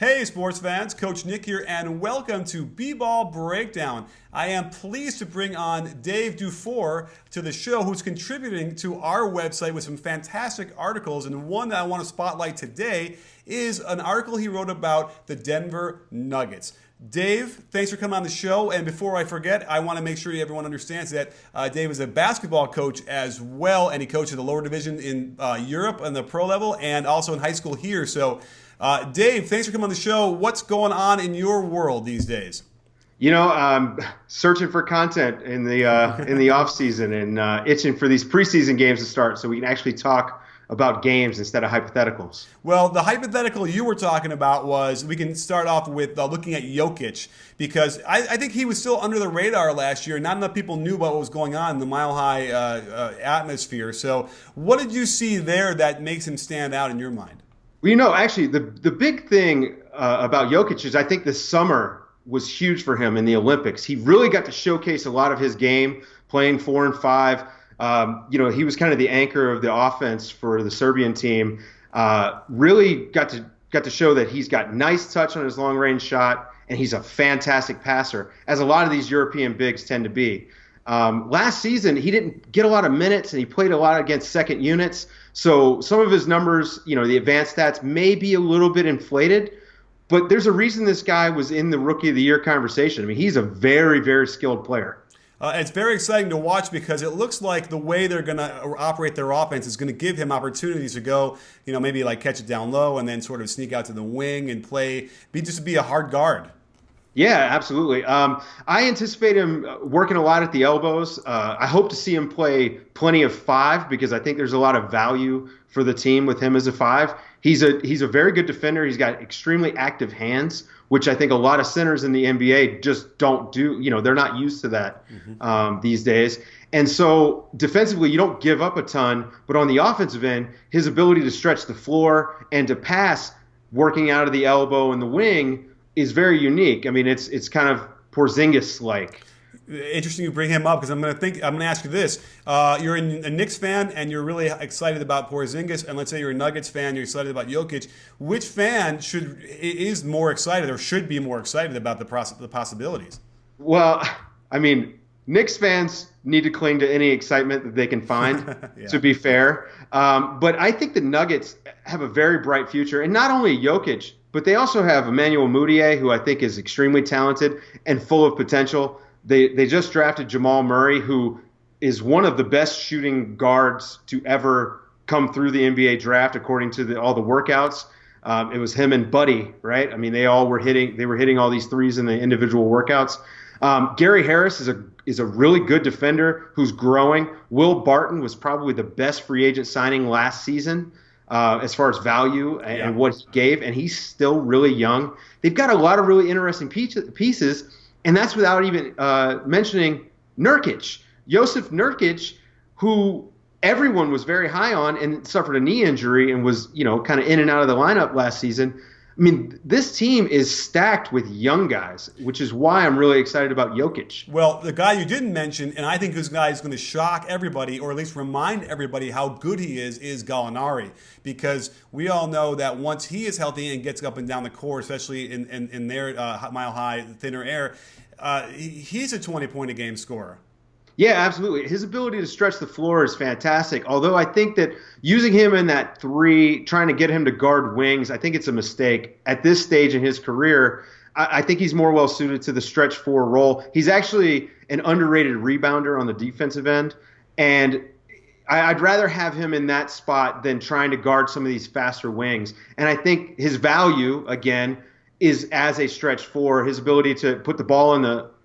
Hey sports fans, Coach Nick here and welcome to B-Ball Breakdown. I am pleased to bring on Dave DuFour to the show, who's contributing to our website with some fantastic articles, and one that I want to spotlight today is an article he wrote about the Denver Nuggets. Dave, thanks for coming on the show, and before I forget, I want to make sure everyone understands that Dave is a basketball coach as well, and he coaches the lower division in Europe on the pro level and also in high school here. So Dave, thanks for coming on the show. What's going on in your world these days? You know, I'm searching for content in the off season and itching for these preseason games to start so we can actually talk about games instead of hypotheticals. Well, the hypothetical you were talking about was, we can start off with looking at Jokic, because I think he was still under the radar last year. Not enough people knew about what was going on in the Mile High atmosphere. So what did you see there that makes him stand out in your mind? Well, you know, actually, the big thing about Jokic is I think this summer was huge for him in the Olympics. He really got to showcase a lot of his game, playing 4 and 5. You know, he was kind of the anchor of the offense for the Serbian team. Really got to show that he's got nice touch on his long-range shot, and he's a fantastic passer, as a lot of these European bigs tend to be. Last season, he didn't get a lot of minutes, and he played a lot against second units. So some of his numbers, you know, the advanced stats may be a little bit inflated, but there's a reason this guy was in the Rookie of the Year conversation. I mean, he's a very, very skilled player. It's very exciting to watch because it looks like the way they're going to operate their offense is going to give him opportunities to go, you know, maybe like catch it down low and then sort of sneak out to the wing and play, just be a hard guard. Yeah, absolutely. I anticipate him working a lot at the elbows. I hope to see him play plenty of 5 because I think there's a lot of value for the team with him as a 5. He's a very good defender. He's got extremely active hands, which I think a lot of centers in the NBA just don't do. You know, they're not used to that these days. And so defensively, you don't give up a ton. But on the offensive end, his ability to stretch the floor and to pass working out of the elbow and the wing is very unique. I mean, it's kind of Porzingis-like. Interesting you bring him up, because I'm going to ask you this. You're a Knicks fan and you're really excited about Porzingis, and let's say you're a Nuggets fan, you're excited about Jokic. Which fan is more excited or should be more excited about the possibilities? Well, I mean, Knicks fans need to cling to any excitement that they can find, yeah, to be fair. But I think the Nuggets have a very bright future, and not only Jokic, but they also have Emmanuel Mudiay, who I think is extremely talented and full of potential. They just drafted Jamal Murray, who is one of the best shooting guards to ever come through the NBA draft, according to all the workouts. It was him and Buddy, right? I mean, they were hitting all these threes in the individual workouts. Gary Harris is a really good defender who's growing. Will Barton was probably the best free agent signing last season, as far as value and what he gave, and he's still really young. They've got a lot of really interesting pieces, and that's without even mentioning Nurkic. Jusuf Nurkic, who everyone was very high on and suffered a knee injury and was, you know, kind of in and out of the lineup last season. I mean, this team is stacked with young guys, which is why I'm really excited about Jokic. Well, the guy you didn't mention, and I think this guy is going to shock everybody, or at least remind everybody how good he is Gallinari. Because we all know that once he is healthy and gets up and down the court, especially in their mile-high, thinner air, he's a 20-point-a-game scorer. Yeah, absolutely. His ability to stretch the floor is fantastic. Although I think that using him in that 3, trying to get him to guard wings, I think it's a mistake. At this stage in his career, I think he's more well suited to the stretch 4 role. He's actually an underrated rebounder on the defensive end, and I'd rather have him in that spot than trying to guard some of these faster wings. And I think his value, again, is as a stretch 4, his ability to put the ball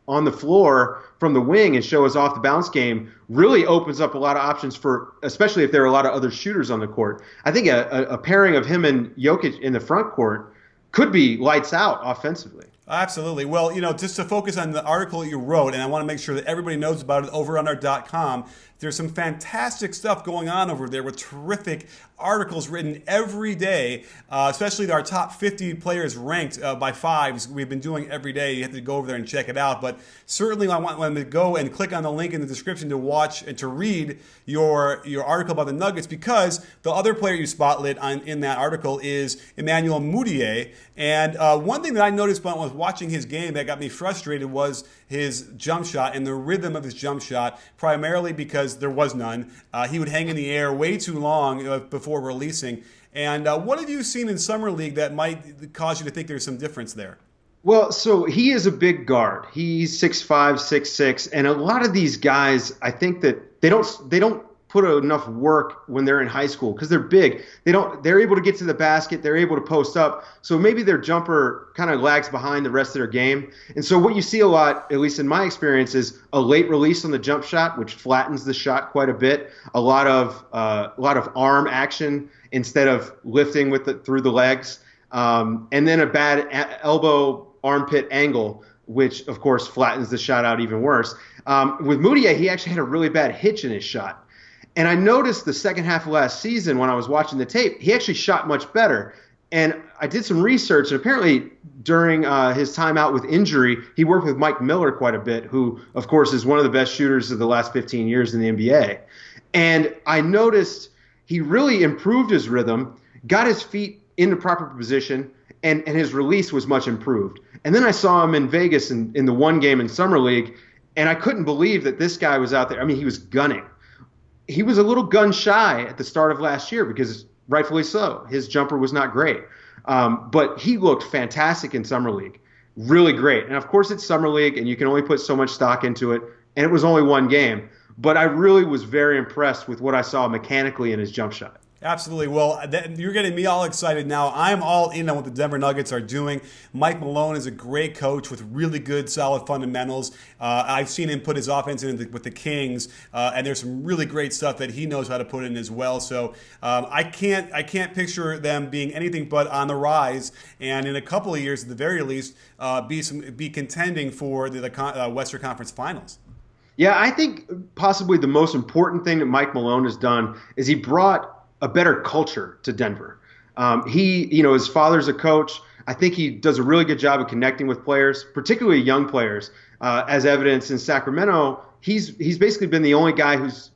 on the floor from the wing and show his off-the-bounce game really opens up a lot of options for, especially if there are a lot of other shooters on the court. I think a pairing of him and Jokic in the front court could be lights out offensively. Absolutely. Well, just to focus on the article you wrote, and I want to make sure that everybody knows about it over on our .com, there's some fantastic stuff going on over there with terrific articles written every day, especially our top 50 players ranked by fives. We've been doing every day. You have to go over there and check it out. But certainly I want them to go and click on the link in the description to watch and to read your article about the Nuggets, because the other player you spotlit in that article is Emmanuel Mudiay. And one thing that I noticed when I was watching his game that got me frustrated was his jump shot and the rhythm of his jump shot, primarily because there was none. He would hang in the air way too long before releasing. And what have you seen in Summer League that might cause you to think there's some difference there? Well, so he is a big guard. He's 6'5", 6'6", and a lot of these guys, I think that they don't put enough work when they're in high school because they're big. They're able to get to the basket. They're able to post up. So maybe their jumper kind of lags behind the rest of their game. And so what you see a lot, at least in my experience, is a late release on the jump shot, which flattens the shot quite a bit. A lot of arm action instead of lifting through the legs. And then a bad elbow armpit angle, which of course flattens the shot out even worse. With Mudiay, he actually had a really bad hitch in his shot. And I noticed the second half of last season when I was watching the tape, he actually shot much better. And I did some research, and apparently during his time out with injury, he worked with Mike Miller quite a bit, who, of course, is one of the best shooters of the last 15 years in the NBA. And I noticed he really improved his rhythm, got his feet in the proper position, and his release was much improved. And then I saw him in Vegas in the one game in Summer League, and I couldn't believe that this guy was out there. I mean, he was gunning. He was a little gun shy at the start of last year because rightfully so. His jumper was not great. But he looked fantastic in Summer League. Really great. And, of course, it's Summer League, and you can only put so much stock into it. And it was only one game. But I really was very impressed with what I saw mechanically in his jump shot. Absolutely. Well, you're getting me all excited now. I'm all in on what the Denver Nuggets are doing. Mike Malone is a great coach with really good, solid fundamentals. I've seen him put his offense in with the Kings, and there's some really great stuff that he knows how to put in as well. So I can't picture them being anything but on the rise, and in a couple of years, at the very least, be contending for the Western Conference Finals. Yeah, I think possibly the most important thing that Mike Malone has done is he brought a better culture to Denver. His father's a coach. I think he does a really good job of connecting with players, particularly young players. As evidenced in Sacramento, he's basically been the only guy who's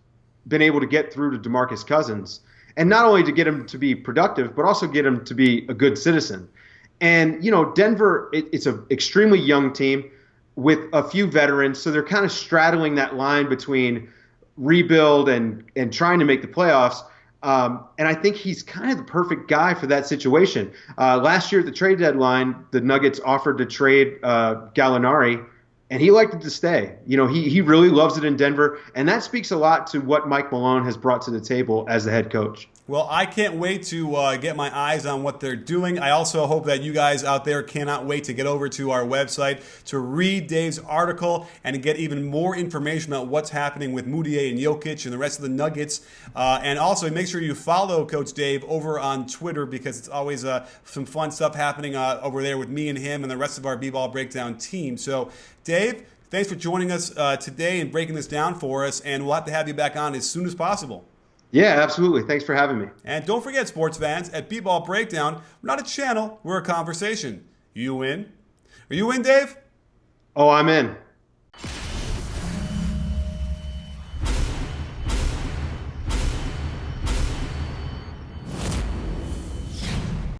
been able to get through to DeMarcus Cousins, and not only to get him to be productive, but also get him to be a good citizen. And Denver, it's an extremely young team with a few veterans, so they're kind of straddling that line between rebuild and trying to make the playoffs. And I think he's kind of the perfect guy for that situation. Last year at the trade deadline, the Nuggets offered to trade Gallinari, and he elected to stay. He really loves it in Denver, and that speaks a lot to what Mike Malone has brought to the table as the head coach. Well, I can't wait to get my eyes on what they're doing. I also hope that you guys out there cannot wait to get over to our website to read Dave's article and to get even more information about what's happening with Mudiay and Jokic and the rest of the Nuggets. And also make sure you follow Coach Dave over on Twitter, because it's always some fun stuff happening over there with me and him and the rest of our B-Ball Breakdown team. So, Dave, thanks for joining us today and breaking this down for us, and we'll have to have you back on as soon as possible. Yeah, absolutely. Thanks for having me. And don't forget, sports fans, at B-Ball Breakdown, we're not a channel, we're a conversation. You in? Are you in, Dave? Oh, I'm in.